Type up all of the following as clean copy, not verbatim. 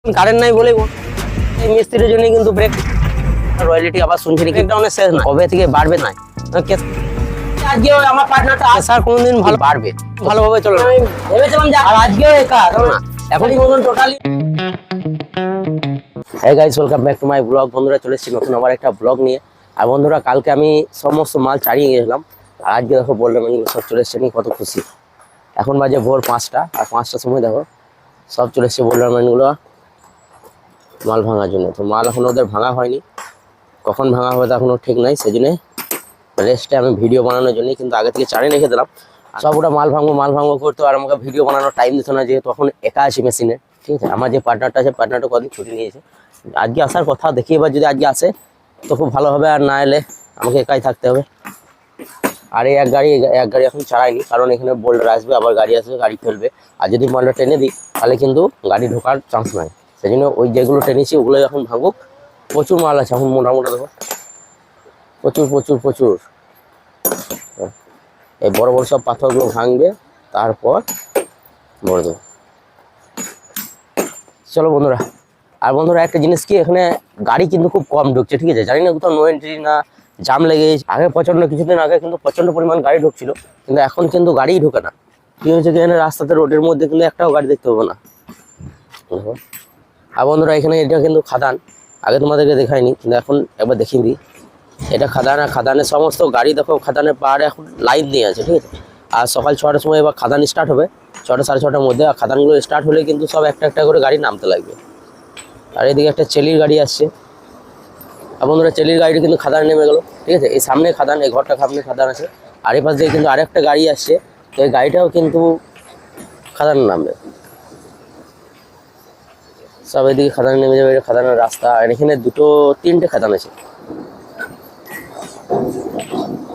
Current নাই বলেই এই মিস্ত্রির জন্য কিন্তু ব্রেক রয়্যালিটি আবার শুনছি ব্রেকডাউনের শেষ না কবে থেকে বাড়বে না আজকেও আমার পার্টনারটা আসার কোনদিন ভালো বাড়বে ভালোভাবে চলো আমি ভেবেছিলাম যে আর আজকেও একা না এখনই মতন টোটালি। হ্যাঁ guys, welcome back to my blog. বন্ধুরা চলে এসেছি নতুন আবার একটা ব্লগ নিয়ে। আর বন্ধুরা কালকে আমি সমস্ত মাল চালিয়ে গেছিলাম, আর আজকে দেখো বললাম সব চলে এসছে, কত খুশি। এখন বাজে ভোর 5টা, আর 5টার সময় দেখো সব চলে এসছে বোল্ডারম্যানগুলো মাল ভাঙার জন্য। তো মাল এখন ওদের ভাঙা হয়নি, কখন ভাঙা হবে তা এখনও ঠিক নাই, সেই জন্য রেস্টে আমি ভিডিও বানানোর জন্যই কিন্তু আগে থেকে চালিয়ে রেখে দিলাম। সব ওটা মাল ভাঙবো করতো, আর আমাকে ভিডিও বানানোর টাইম দিত না, যেহেতু এখন একা আছি মেশিনে। ঠিক আছে, আমার যে পার্টনারটা আছে পার্টনারটা কদিন ছুটি নিয়েছে, আজকে আসার কথা। দেখি এবার যদি আজকে আসে তো খুব ভালো হবে, আর না এলে আমাকে একাই থাকতে হবে। আর এই এক গাড়ি এখন চালাইনি, কারণ এখানে বোল্ডার আসবে, আবার গাড়ি আসবে, গাড়ি ফেলবে। আর যদি মালটা টেনে দিই তাহলে কিন্তু গাড়ি ঢোকার চান্স নাই, সেই জন্য ওই যেগুলো টেনেছি ওগুলো এখন ভাঙুক। প্রচুর মাল আছে এখন, মোটামুটি দেখো প্রচুর। এই বড় বড় সব পাথরগুলো ভাঙবে, তারপর ভরে দেবো। চলো বন্ধুরা। আর বন্ধুরা একটা জিনিস কি, এখানে গাড়ি কিন্তু খুব কম ঢুকছে। ঠিক আছে, জানি না কোথাও নো এন্ট্রি না জাম লেগে গেছে। আগে কিছুদিন আগে কিন্তু প্রচণ্ড পরিমাণ গাড়ি ঢুকছিল, কিন্তু এখন কিন্তু গাড়িই ঢুকে না। কি হয়েছে কি, এখানে রাস্তাতে রোডের মধ্যে কিন্তু একটাও গাড়ি দেখতে পাবো না। আর বন্ধুরা এখানে এটা কিন্তু খাদান, আগে তোমাদেরকে দেখাইনি, কিন্তু এখন একবার দেখিয়ে দিই। এটা খাদান, আর খাদানের সমস্ত গাড়ি দেখো, খাদানের পাহাড়ে এখন লাইন দিয়ে আছে। ঠিক আছে, আর সকাল 6টার সময় এবার খাদান স্টার্ট হবে, 6টা সাড়ে 6টার মধ্যে। আর খাদানগুলো স্টার্ট হলে কিন্তু সব একটা করে গাড়ি নামতে লাগবে। আর এদিকে একটা চেলির গাড়ি আসছে। আর বন্ধুরা চেলির গাড়িটা কিন্তু খাদান নেমে গেলো। ঠিক আছে, এই সামনে খাদান, এই ঘরটা সামনে খাদান আছে। আর এই পাশ দিয়ে কিন্তু আরেকটা গাড়ি আসছে, তো এই গাড়িটাও কিন্তু খাদান নামবে। সব এদিকে খাদান নেমে যাবে, এটা খাদানের রাস্তা। আর এখানে 3টে খাদান আছে,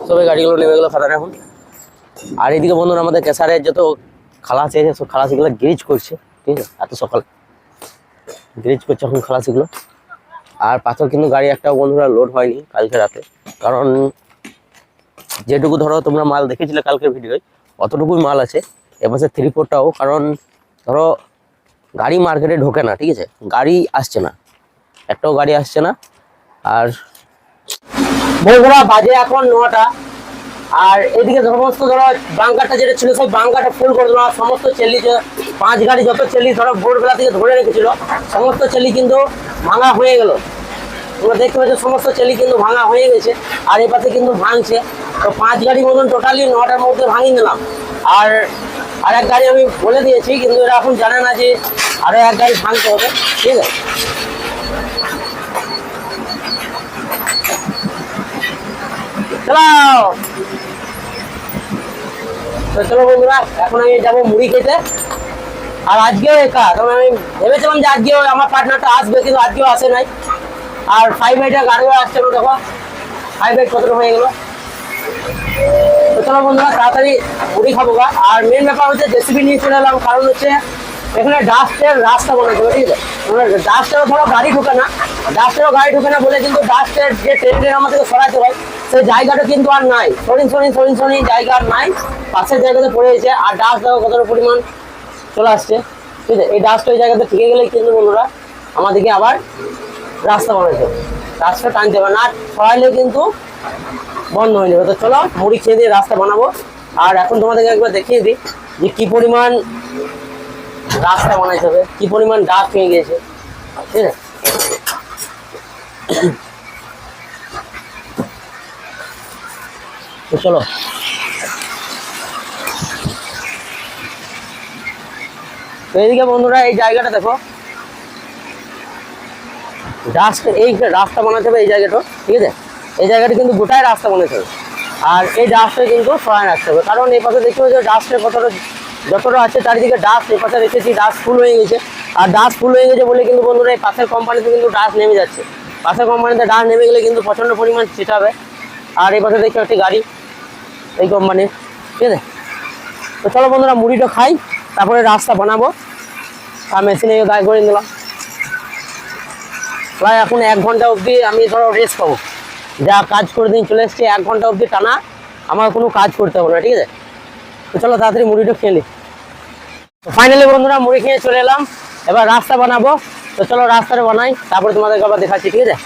সব এই গাড়িগুলো নেমে গেলো খাদান এখন। আর এইদিকে বন্ধুরা আমাদের কেশারের যত খালাসি আছে সব খালাসিগুলো গ্রিজ করছে। ঠিক আছে, এত সকাল গ্রিজ করছে এখন খালাসিগুলো। আর পাথর কিন্তু গাড়ি একটাও বন্ধুরা লোড হয়নি কালকে রাতে, কারণ যেটুকু ধরো তোমরা মাল দেখেছিলে কালকের ভিডিওয়, অতটুকুই মাল আছে। এপাশে 3-4টাও, কারণ ধরো গাড়ি মার্কেটে ঢোকে না। ঠিক আছে, গাড়ি আসছে না, একটাও গাড়ি আসছে না। আর বন্ধুরা বাজে এখন 9টা, আর এদিকে সমস্ত ধরো বাঙ্কারটা যেটা ছিল সেই বাঙ্কারটা ফুল করে দিল। সমস্ত চেল্লি 5 গাড়ি যত চেল্লি ধরো ভোরবেলা থেকে ধরে রেখেছিল, সমস্ত চেল্লি কিন্তু ভাঙা হয়ে গেল। তোমরা দেখতে পাচ্ছ সমস্ত চেলি কিন্তু ভাঙা হয়ে গেছে, আর এ পাশে কিন্তু ভাঙছে। তো 5 গাড়ি মতন টোটালি 9টার মধ্যে ভাঙিয়ে নিলাম। আর এক গাড়ি আমি বলে দিয়েছি, কিন্তু এরা এখন জানে না যে আরও এক গাড়ি ভাঙতে হবে। ঠিক আছে, চলো বন্ধুরা, এখন আমি যাবো মুড়ি খেতে। আর আজকেও একা, তবে আমি ভেবেছিলাম যে আজকেও আমার পার্টনারটা আসবে, কিন্তু আজকেও আসে নাই। আর 5-8 গাড়িও আসছে না, দেখো 5-8 কতটা হয়ে গেল। তো চলো বন্ধুরা তাড়াতাড়ি মুড়ি খাবো। আর মেন ব্যাপার হচ্ছে জেসিবি নিয়ে চলে এলাম, কারণ হচ্ছে এখানে ডাস্টের রাস্তা বানাতে হবে। ঠিক আছে, ডাস্টেরও ধরো গাড়ি ঢুকে না, বলে কিন্তু ডাস্টের যে ট্রেনটা আমাদেরকে সরাতে হয়, সেই জায়গাটা কিন্তু আর নাই। সরিন জায়গা আর নাই, পাশের জায়গাতে পড়ে গেছে। আর ডাস্ট দেখো কতটা পরিমাণ চলে আসছে। ঠিক আছে, এই ডাস্ট ওই জায়গাতে ঠেকে গেলে কিন্তু বন্ধুরা আমাদেরকে আবার রাস্তা বানাতে হবে, রাস্তা টানতে হবে না, ছড়াইলে কিন্তু বন্ধ হয়ে যাবে। তো চলো মুড়ি খেয়ে দিয়ে রাস্তা বানাবো। আর এখন তোমাদেরকে একবার দেখিয়ে দিই যে কি পরিমাণ রাস্তা বানাইতে হবে, কি পরিমাণ ডাস্ট হয়ে গেছে। ঠিক আছে, তো চলো। তো এইদিকে বন্ধুরা এই জায়গাটা দেখো, ডাস্ট, এই রাস্তা বানাতে হবে এই জায়গাটা। ঠিক আছে, এই জায়গাটা কিন্তু গোটাই রাস্তা বানাতে হবে। আর এই ডাস্টটা কিন্তু সরাই রাখতে হবে, কারণ এই পাশে দেখতে পাচ্ছি ডাস্টের যতটা আছে চারিদিকে ডাস্ট। এই পাশে রেখেছি, ডাস্ট ফুল হয়ে গেছে। আর ডাস্ট ফুল হয়ে গেছে বলে কিন্তু বন্ধুরা এই পাশের কোম্পানিতে কিন্তু ডাস্ট নেমে যাচ্ছে। পাশের কোম্পানিতে ডাস্ট নেমে গেলে কিন্তু প্রচণ্ড পরিমাণ ছিটাবে। আর এই পাশে দেখছি একটি গাড়ি এই কোম্পানির। ঠিক আছে, তো চলো বন্ধুরা মুড়িটা খাই, তারপরে রাস্তা বানাবো। আর মেশিনে গায়ে করে নিলাম। প্রায় এখন 1 ঘন্টা অবধি আমি ধরো রেস্ট পাবো, যা কাজ করে দিন চলে এসছি। 1 ঘন্টা অবধি টানা আমার কোনো কাজ করতে হবে না। ঠিক আছে, তো চলো তাড়াতাড়ি মুড়িটা খেয়ে নিই। তো ফাইনালি বন্ধুরা মুড়ি খেয়ে চলে এলাম, এবার রাস্তা বানাবো। তো চলো রাস্তাটা বানাই, তারপরে তোমাদেরকে আবার দেখাচ্ছি, ঠিক আছে।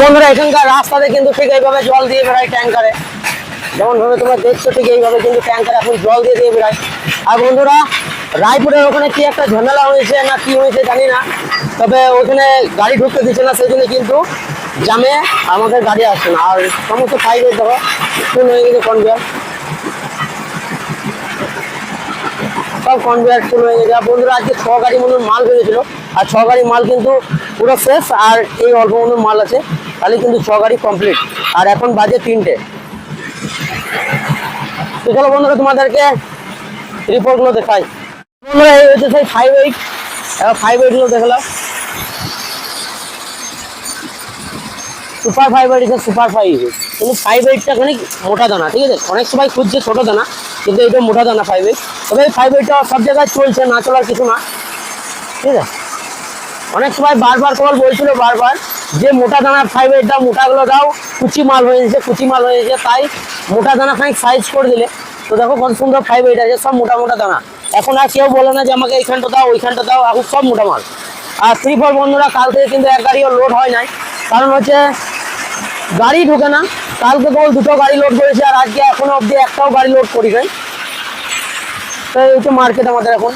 বন্ধুরা এখানকার রাস্তাতে কিন্তু ঠিক এইভাবে জল দিয়ে বেড়ায় ট্যাঙ্কারে, যেমন ভাবে তোমরা দেখছো ঠিক এইভাবে কিন্তু ট্যাঙ্কারে এখন জল দিয়ে বেড়ায়। আর বন্ধুরা রায়পুরের ওখানে কি একটা ঝামেলা হয়েছে না কি হয়েছে জানি না, তবে ওখানে গাড়ি ঢুকতে দিচ্ছে না, সেই জন্য কিন্তু জামে আমাদের গাড়ি আসছে না। আর সমস্ত ফাইভের দেখো ফুল হয়ে গেছে, কনভেয়ার সব কনভেয়ার ফুল হয়ে গেছে। আর বন্ধুরা আজকে 6 গাড়ি মতন মাল বেরিয়েছিল, আর 6 গাড়ি মাল কিন্তু পুরো শেষ, আর এই অল্প মতন মাল আছে, তাহলে কিন্তু 6 গাড়ি কমপ্লিট। আর এখন বাজে 3টে। তো চলো বন্ধুরা তোমাদেরকে রিপোর্টগুলো দেখাই। বন্ধুরা এই হচ্ছে সেই 5.8, 5.8 দেখলাম, সুপার 5.8 আছে, সুপার 5.8, কিন্তু 5.8টা খানিক মোটা দানা, ঠিক আছে। অনেক সময় খুঁজছে ছোট দানা, কিন্তু এটা মোটা দানা 5.8। তবে এই 5.8টা সব জায়গায় চলছে, না চলার কিছু না, ঠিক আছে। অনেক সময় বারবার কল বলছিল বারবার যে মোটা দানার 5.8 মোটাগুলো দাও, কুচি মাল হয়ে যাচ্ছে, তাই মোটা দানা খানিক সাইজ করে দিলে। তো দেখো কত সুন্দর 5.8 আছে, সব মোটা মোটা দানা। এখন আর কেউ বলে না যে আমাকে এইখানটা দাও ওইখানটা দাও, এখন সব মোটা মাল। আর 3-4 বন্ধুরা কাল থেকে কিন্তু এক গাড়িও লোড হয় নাই, কারণ হচ্ছে গাড়ি ঢুকে না। কালকে কেবল 2টো গাড়ি লোড করেছে, আর আজকে এখনো অবধি একটাও গাড়ি লোড করি নাই। তো এই হচ্ছে মার্কেট আমাদের এখন।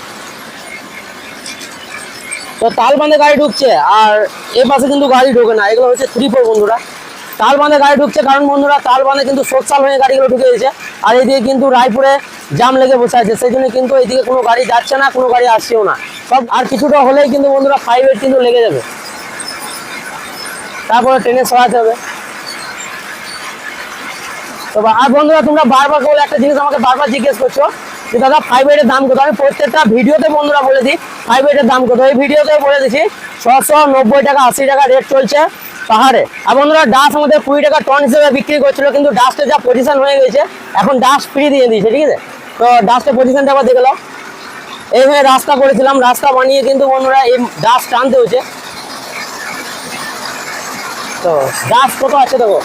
তো তালবাঁধে গাড়ি ঢুকছে, আর এ পাশে কিন্তু গাড়ি ঢোকে না। এগুলো হচ্ছে 3-4 বন্ধুরা, তালবাঁধে গাড়ি ঢুকছে, কারণ বন্ধুরা তালবাঁধে কিন্তু সোশ্যাল হয়ে গাড়িগুলো ঢুকে গেছে। আর এইদিকে কিন্তু রায়পুরে জাম লেগে বসে আছে, সেই জন্য কিন্তু এইদিকে কোনো গাড়ি যাচ্ছে না, কোনো গাড়ি আসছেও না সব। আর কিছুটা হলেই কিন্তু বন্ধুরা 5.8 কিন্তু লেগে যাবে, তারপরে ট্রেনে সরাতে হবে। তো আর বন্ধুরা তোমরা বারবার বলে একটা জিনিস আমাকে বারবার জিজ্ঞেস করছো যে দাদা 5.8 এর দাম কত। আমি প্রত্যেকটা ভিডিওতে বন্ধুরা বলে দিই 5.8 এর দাম কত। এই ভিডিওতে বলে দিচ্ছি 690 টাকা 80 টাকা রেট চলছে পাহাড়ে। আর বন্ধুরা ডাস্ট আমাদের 20 টাকা টন হিসেবে বিক্রি করছিল, কিন্তু ডাস্টের যা পজিশন হয়ে গেছে এখন ডাস্ট ফ্রি দিয়ে দিয়েছে, ঠিক আছে। তো ডাস্টের পজিশনটা আবার দেখে নাও। এইভাবে রাস্তা করেছিলাম, রাস্তা বানিয়ে কিন্তু বন্ধুরা এই ডাস্ট টানতে হয়েছে। তো ডাস্ট কত আছে দেখো,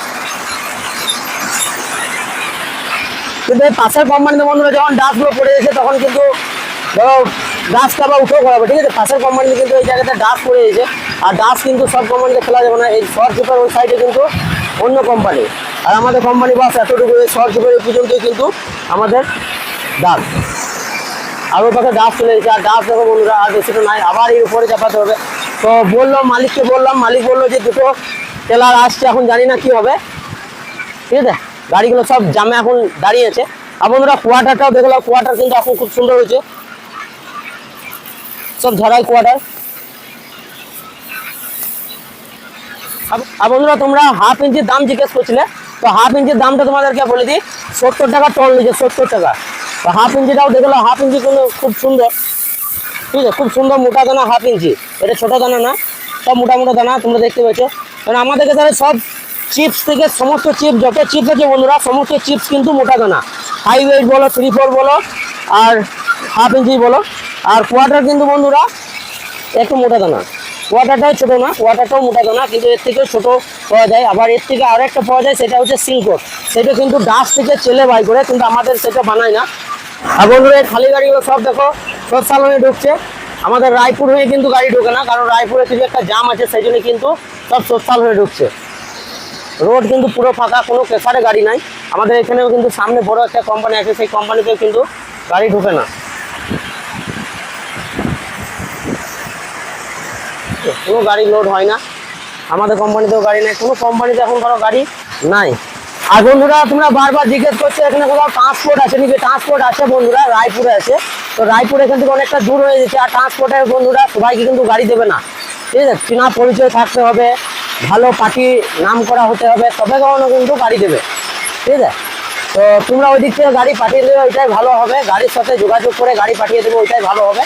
কিন্তু এই পাশের কোম্পানিতে বন্ধুরা যখন ডাস্টগুলো পড়ে গেছে তখন কিন্তু ধরো ডাস্টটা আবার উঠেও করাবে, ঠিক আছে। পাশের কোম্পানিতে কিন্তু এই জায়গাতে ডাস্ট পড়ে গেছে, আর ডাস্ট কিন্তু সব কোম্পানিতে খেলা যাবে না। এই শর্ট সুপার ওই সাইডে কিন্তু অন্য কোম্পানি, আর আমাদের কোম্পানি বাস এতটুকু শর্ট সুপার পর্যন্তই কিন্তু আমাদের ডাস্ট। আর ওর পাশে ডাস্ট চলে গেছে, আর ডাস্ট দেখো বন্ধুরা আর বেশিটা নাই, আবার এর উপরে চাপাতে হবে। তো বললাম মালিককে, মালিক বললো যে 2টো টেলার আসছে, এখন জানি না কি হবে, ঠিক আছে। গাড়িগুলো সব জামে এখন দাঁড়িয়েছে। আর বন্ধুরা কোয়ার্টারটাও দেখলাম, কোয়ার্টার কিন্তু এখন খুব সুন্দর হয়েছে, সব ঝাড়াই কোয়ার্টার। আর বন্ধুরা তোমরা হাফ ইঞ্চির দাম জিজ্ঞেস করছিলে, তো হাফ ইঞ্চির দামটা তোমাদেরকে বলে দিই, 70 টাকা টন নিয়েছে, 70 টাকা। তো হাফ ইঞ্চিটাও দেখলো, হাফ ইঞ্চি কিন্তু খুব সুন্দর, ঠিক আছে, খুব সুন্দর মোটা দানা হাফ ইঞ্চি। এটা ছোটো দানা না, সব মোটা মোটা দানা তোমরা দেখতে পেয়েছো। কারণ আমাদের কাছে সব চিপস থেকে সমস্ত চিপস, যত চিপস আছে বন্ধুরা সমস্ত চিপস কিন্তু মোটা দানা, 5.8 বলো, 3-4 বলো, আর হাফ ইঞ্চি বলো। আর কোয়ার্টার কিন্তু বন্ধুরা একটু মোটা দানা, কোয়ার্টারটাও ছোটো না, কোয়ার্টারটাও মোটা দানা, কিন্তু এর থেকেও ছোটো পাওয়া যায়। আবার এর থেকে আরও একটা পাওয়া যায়, সেটা হচ্ছে সিলকোট, সেটা কিন্তু ডাস্ট থেকে চেলে বাই করে, কিন্তু আমাদের সেটা বানায় না। আর বন্ধুরা এই খালি গাড়িগুলো সব দেখো সব সালনে ঢুকছে, আমাদের রায়পুর হয়ে কিন্তু গাড়ি ঢোকে না, কারণ রায়পুরে কিছু একটা জাম আছে, সেই জন্য কিন্তু সব সোশ্যাল হয়ে ঢুকছে। রোড কিন্তু পুরো ফাঁকা, কোনো প্রেসারে গাড়ি নাই। আমাদের এখানেও কিন্তু সামনে বড় একটা কোম্পানি আছে, সেই কোম্পানিতেও কিন্তু গাড়ি ঢুকে না, কোনো গাড়ি লোড হয় না। আমাদের কোম্পানিতেও গাড়ি নাই, কোনো কোম্পানিতে এখন কোনো গাড়ি নাই। আর বন্ধুরা তোমরা বারবার জিজ্ঞেস করছো এখানে কোথাও ট্রান্সপোর্ট আছে নাকি। ট্রান্সপোর্ট আছে বন্ধুরা, রায়পুরে আছে। তো রায়পুর এখান থেকে অনেকটা দূর হয়ে যাচ্ছে। আর ট্রান্সপোর্টের বন্ধুরা সবাইকে কিন্তু গাড়ি দেবে না, ঠিক আছে। চেনা পরিচয় থাকতে হবে, ভালো পার্টি নাম করা হতে হবে, তবে কখনো কিন্তু গাড়ি দেবে, ঠিক আছে। তো তোমরা ওই দিক থেকে গাড়ি পাঠিয়ে দেবে, ওইটাই ভালো হবে। গাড়ির সাথে যোগাযোগ করে গাড়ি পাঠিয়ে দেবে, ওইটাই ভালো হবে,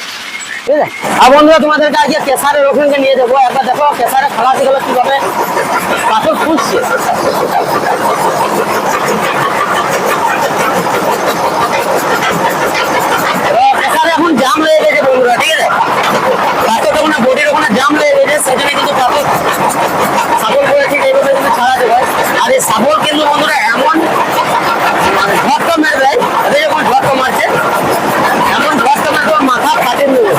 ঠিক আছে। আর বন্ধুরা তোমাদেরকে আজকে কেশারের ওখানকে নিয়ে যাবো। একবার দেখো কেশারের খালাসিগুলো কীভাবে পাথর খুঁজছে। কেশারে এখন জাম হয়ে গেছে বন্ধুরা, ঠিক আছে। পাথরটা ওখানে বডির ওখানে জাম হয়ে গেছে, সেখানে কিন্তু পাথর শাবল করে ঠিক এইভাবে কিন্তু ছাড়াতে হয়। আর এই শাবল কিন্তু বন্ধুরা এমন ঝটকা মেরবে, এদের যখন ঝটকা মারছে এমন ঝটকা মারবে মাথা ফাটে নেবে।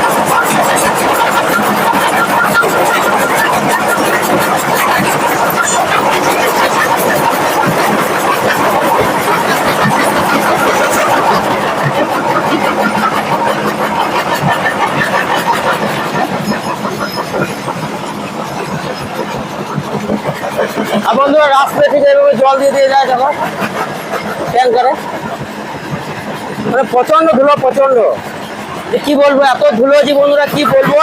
আর বন্ধুরা রাস্তায় ঠিক এইভাবে জল দিয়ে দিয়ে যায়, দেখো ট্যাঙ্কারে। মানে প্রচন্ড ধুলো, প্রচন্ড, যে কি বলবো, এত ধুলো যে বন্ধুরা কি বলবো।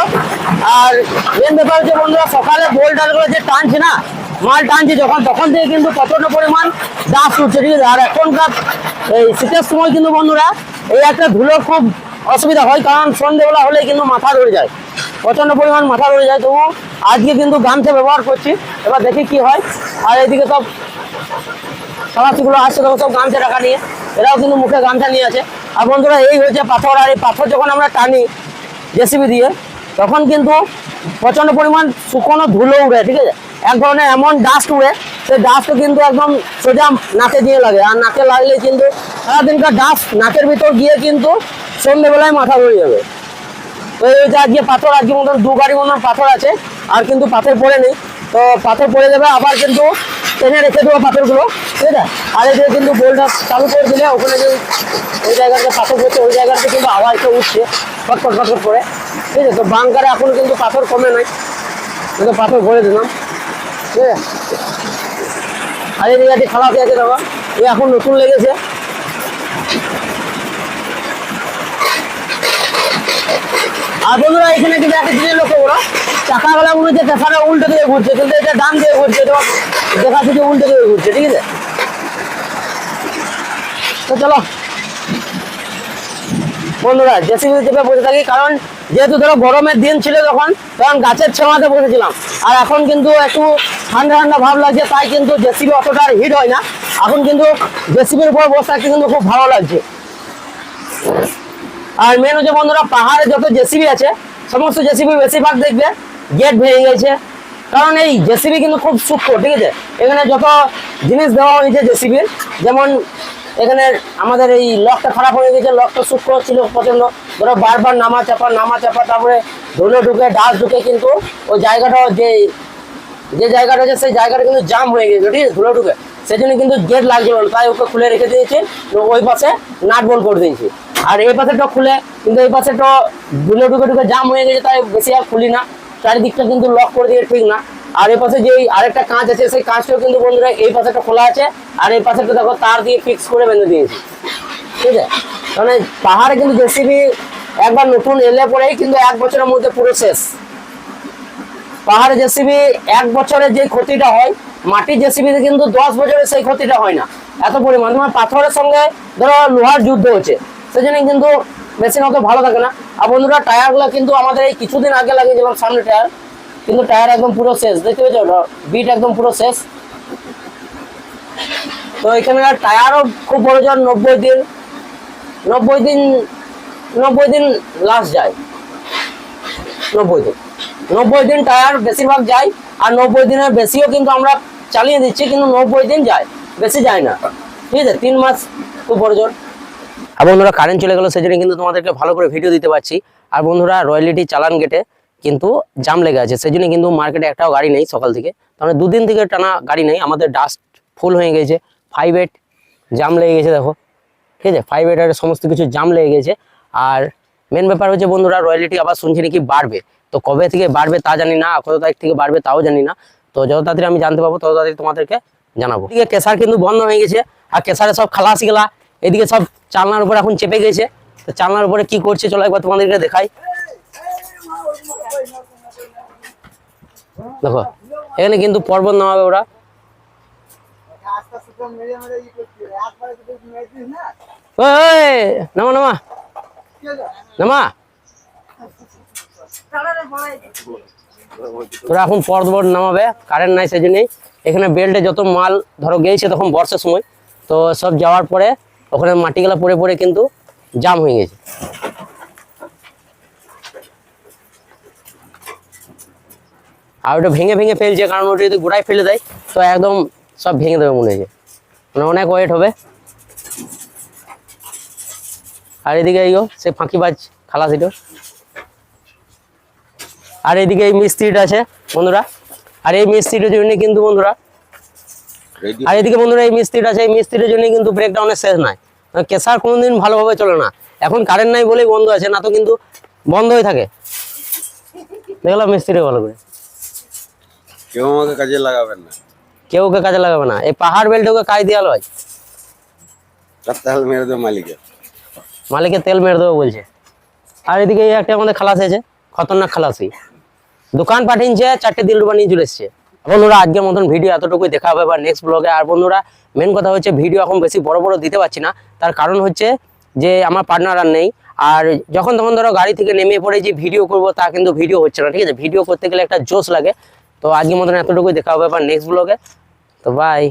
আর মেন ব্যাপার হচ্ছে বন্ধুরা সকালে বোল ডালগুলো যে টানছে না, মাল টানছে যখন, তখন থেকে কিন্তু প্রচন্ড পরিমাণ ডাস্ট উঠছে, ঠিক আছে। আর এখনকার এই শীতের সময় কিন্তু বন্ধুরা এই একটা ধুলো খুব অসুবিধা হয়, কারণ সন্ধ্যেবেলা হলে কিন্তু মাথা ধরে যায়, প্রচন্ড পরিমাণ মাথা ধরে যায়। তবু আজকে কিন্তু গামছা ব্যবহার করছি, এবার দেখি কি হয়। আর এদিকে সব খালাসিগুলো আসছে, তখন সব গামছা রাখা নিয়ে, এরাও কিন্তু মুখে গামছা নিয়ে আছে। আর বন্ধুরা এই হচ্ছে পাথর। আর এই পাথর যখন আমরা টানি জেসিবি দিয়ে, তখন কিন্তু প্রচন্ড পরিমাণ শুকনো ধুলো উড়ে, ঠিক আছে। এক ধরনের এমন ডাস্ট উড়ে, সেই ডাস্টও কিন্তু একদম সোজা নাকে দিয়ে লাগে। আর নাকে লাগলে কিন্তু সারাদিনকার ডাস্ট নাকের ভিতর গিয়ে কিন্তু সন্ধ্যেবেলায় মাথা ধরে যাবে। তো এই যে আজকে পাথর, আজকে মতন 2 গাড়ি মতন পাথর আছে, আর কিন্তু পাথর পড়ে নেই। তো পাথর পড়ে যাবে, আবার কিন্তু টেনে রেখে দেবো পাথরগুলো, ঠিক আছে। আর এই যে কিন্তু বোলটা চালু করে দিলে ওখানে যে ওই জায়গাতে পাথর পড়ছে, ওই জায়গাতে কিন্তু আওয়াজটা উঠছে ফটফট ফটফট করে, ঠিক আছে। তো বাংকারে এখন কিন্তু পাথর কমে নাই, কিন্তু পাথর ভরে দিলাম, ঠিক আছে। আর এই জায়গাটি খালাসি আছে, দেখো এই এখন নতুন লেগেছে। আর বন্ধুরা এখানে কিন্তু একটা জিনিস লক্ষ্য করো, চাকাগুলা মনে হচ্ছে চাকাটা উল্টো দিকে ঘুরছে, কিন্তু এটা ডান দিকে ঘুরছে, তো দেখাচ্ছে যে উল্টো দিকে ঘুরছে, ঠিক আছে। তো চলো বন্ধুরা জেসিবি চেপে বসে থাকি, কারণ যেহেতু ধরো গরমের দিন ছিল তখন গাছের ছাওয়াতে বসেছিলাম। আর এখন কিন্তু একটু ঠান্ডা ঠান্ডা ভাব লাগছে, তাই কিন্তু জেসিবি অতটা হিট হয় না। এখন কিন্তু জেসিবির উপর বসে থাকতে কিন্তু খুব ভালো লাগছে। আর মেন হচ্ছে বন্ধুরা পাহাড়ে যত জেসিবি আছে, সমস্ত জেসিবি বেশিরভাগ দেখবে গেট ভেঙে গেছে, কারণ এই জেসিবি কিন্তু খুব সূক্ষ্ম, ঠিক আছে। এখানে যত জিনিস দেওয়া হয়েছে জেসিবির, যেমন এখানে আমাদের এই লকটা খারাপ হয়ে গেছে, লকটা সূক্ষ্ম ছিল প্রচন্ড, ধরো বারবার নামা চাপা, তারপরে ধুলো ঢুকে ডাস্ট ঢুকে কিন্তু ওই জায়গাটা যে জায়গাটা আছে সেই জায়গাটা কিন্তু জাম হয়ে গেছে, ঠিক আছে, ধুলো ঢুকে। সেই জন্য কিন্তু গেট লাগছিল, তাই ওকে খুলে রেখে দিয়েছি, ওই পাশে নাট বল করে দিয়েছি। আর এই পাশেটা খুলে, কিন্তু এই পাশেটা ধুলো ঢুকে জাম হয়ে গেছে, তাই বেশি আর খুলি না। চারিদিকটা কিন্তু লক করে দিয়ে ঠিক না। আর এই পাশে যে আরেকটা কাঁচ আছে, সেই কাঁচটাও কিন্তু বন্ধুরা এই পাশেটা খোলা আছে, আর এই পাশেটা দেখো তার দিয়ে ফিক্স করে বেঁধে দিয়েছি, ঠিক আছে। মানে পাহাড়ে কিন্তু জেসিবি একবার নতুন এলে পরেই কিন্তু 1 বছরের মধ্যে পুরো শেষ। পাহাড়ে জেসিবি 1 বছরের যে ক্ষতিটা হয়, মাটির জেসিবিতে কিন্তু 10 বছরের সেই ক্ষতিটা হয় না, এত পরিমাণ। তোমার পাথরের সঙ্গে ধরো লোহার যুদ্ধ হচ্ছে, সেই জন্য কিন্তু মেশিন অত ভালো থাকে না। আর বন্ধুরা টায়ারগুলো কিন্তু আমাদের এই কিছুদিন আগে লাগিয়েছিলাম সামনে টায়ার, কিন্তু টায়ার একদম পুরো শেষ, দেখতে পেয়েছো বিট একদম পুরো শেষ। তো এখানে টায়ারও খুব বড় জন 90 দিন লাস্ট যায়, 90 দিন টায়ার বেশিরভাগ যায়। আর 90 দিনের বেশিও কিন্তু আমরা চালিয়ে দিচ্ছি, কিন্তু 90 দিন যায়, বেশি যায় না, ঠিক আছে। 3 মাস খুব বড় জন। আর বন্ধুরা কারেন্ট চলে গেল, সেই জন্য কিন্তু তোমাদেরকে ভালো করে ভিডিও দিতে পারছি। আর বন্ধুরা রয়্যালিটি চালান গেটে কিন্তু জাম লেগে আছে, সেই জন্য কিন্তু মার্কেটে একটাও গাড়ি নেই সকাল থেকে। তাহলে 2 দিন থেকে টানা গাড়ি নেই, আমাদের ডাস্ট ফুল হয়ে গেছে, 5-8 জাম লেগে গেছে দেখো, ঠিক আছে, 5-8 সমস্ত কিছু জাম লেগে গেছে। আর মেন ব্যাপার হচ্ছে বন্ধুরা, রয়্যালিটি আবার শুনছি নাকি বাড়বে, তো কবে থেকে বাড়বে তা জানি না, কত তারিখ থেকে বাড়বে তাও জানি না। তো যত তাড়াতাড়ি আমি জানতে পারবো তত তাড়াতাড়ি তোমাদেরকে জানাবো। এদিকে কেসার কিন্তু বন্ধ হয়ে গেছে, আর কেসারে সব খালাসি গেলা এদিকে সব চালনার উপর এখন চেপে গেছে। তো চালনার উপরে কি করছে চলো একবার তোমাদেরকে দেখাই। দেখো এখানে কিন্তু পর্বত নামাবে ওরা। ওই নামা নামা নামা, তোরা এখন পর্বত নামাবে, কারেন্ট নাই সেই জন্যই। এখানে বেল্টে যত মাল ধরো গেছে তখন বর্ষার সময়, তো সব যাওয়ার পরে ওখানে মাটিগুলা পড়ে পড়ে কিন্তু জাম হয়ে গেছে। আর ওটা ভেঙে ভেঙে ফেলছে, কারণ ওটা যদি গোড়ায় ফেলে দেয় তো একদম সব ভেঙে দেবে মনে হয়েছে, মানে অনেক ওয়েট হবে। আর এদিকে এইও সে ফাঁকিবাজ খালাসিটো, আর এদিকে এই মিস্ত্রিটা আছে বন্ধুরা, আর এই মিস্ত্রিটার জন্য কিন্তু বন্ধুরা, আর এদিকে বন্ধুরা এই মিস্ত্রিটা আছে, এই মিস্ত্রিটার জন্য কিন্তু ব্রেকডাউনের শেষ নাই। কেসার কোনোদিন ভালোভাবে চলে না, এখন কারেন্ট নাই বলেই বন্ধ আছে, না তো কিন্তু বন্ধ হয়ে থাকে। দেখলাম মিস্ত্রি ভালো করে, কেউ আমাকে কাজে লাগাবেন না, কেউ ওকে কাজে লাগাবে না, এই পাহাড় বেল্ট ওকে কাজ দেওয়া হয়, তেল মেরে দেবো মালিকের। মালিকের তেল মেরে দেবো বলছে। আর এদিকে এই একটা আমাদের খালাসি আছে, খতরনাক খালাসি, দোকান পাঠিয়েছে 4টে দিল রুপা নিয়ে চলে এসছে। বন্ধুরা আজকের মতন ভিডিও এতটুকুই, দেখা হবে এবার নেক্সট ব্লগে। আর বন্ধুরা মেন কথা হচ্ছে ভিডিও এখন বেশি বড় বড় দিতে পারছি না, তার কারণ হচ্ছে যে আমার পার্টনার আর নেই। আর যখন তখন ধরো গাড়ি থেকে নেমে পড়ে যে ভিডিও করব তা কিন্তু ভিডিও হচ্ছে না, ঠিক আছে, ভিডিও করতে গেলে একটা জোশ লাগে। তো আজকের মতন এতটুকুই, দেখা হবে এবার নেক্সট ব্লগে। তো বাই।